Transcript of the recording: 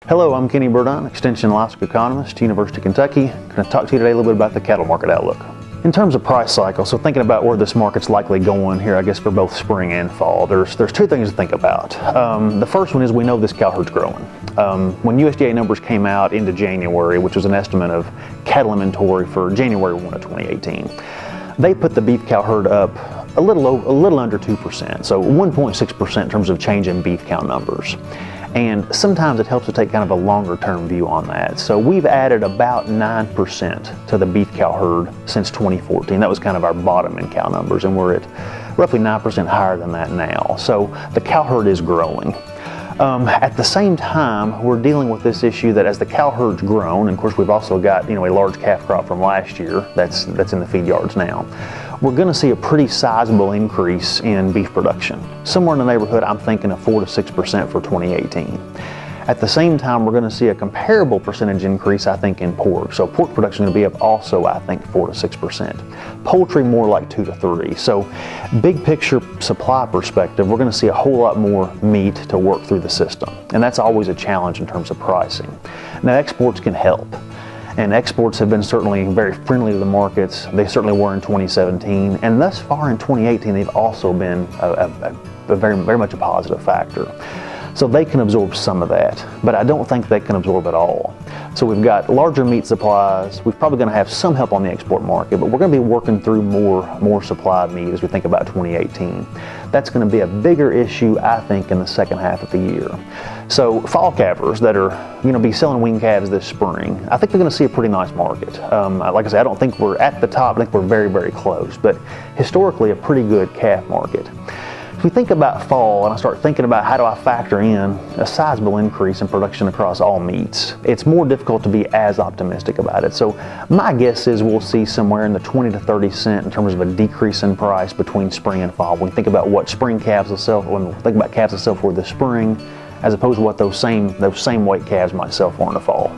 Hello, I'm Kenny Burdine, Extension Livestock Economist, University of Kentucky. I'm going to talk to you today a little bit about the cattle market outlook. In terms of price cycle, so thinking about where this market's likely going here, I guess for both spring and fall, there's two things to think about. The first one is we know this cow herd's growing. When USDA numbers came out into January, which was an estimate of cattle inventory for January 1 of 2018, they put the beef cow herd up a little under 2%, so 1.6% in terms of change in beef cow numbers. And sometimes it helps to take kind of a longer term view on that. So we've added about 9% to the beef cow herd since 2014. That was kind of our bottom in cow numbers, and we're at roughly 9% higher than that now. So the cow herd is growing. At the same time, we're dealing with this issue that as the cow herd's grown, and of course we've also got a large calf crop from last year that's in the feed yards now, we're going to see a pretty sizable increase in beef production. Somewhere in the neighborhood, I'm thinking of 4 to 6% for 2018. At the same time, we're going to see a comparable percentage increase, I think, in pork. So pork production is going to be up also, I think, 4 to 6%. Poultry more like 2 to 3. So big picture supply perspective, we're going to see a whole lot more meat to work through the system. And that's always a challenge in terms of pricing. Now, exports can help. And exports have been certainly very friendly to the markets. They certainly were in 2017. And thus far in 2018, they've also been very much a positive factor. So they can absorb some of that, but I don't think they can absorb it all. So we've got larger meat supplies. We're probably going to have some help on the export market, but we're going to be working through more supply of meat as we think about 2018. That's going to be a bigger issue, I think, in the second half of the year. So fall calvers that are going to be selling wean calves this spring, I think they're going to see a pretty nice market. Like I said, I don't think we're at the top. I think we're very, very close, but historically a pretty good calf market. If we think about fall and I start thinking about how do I factor in a sizable increase in production across all meats, it's more difficult to be as optimistic about it. So my guess is we'll see somewhere in the 20 to 30 cent in terms of a decrease in price between spring and fall. When we think about what spring calves will sell, when we think about calves that sell for the spring, as opposed to what those same weight calves might sell for in the fall.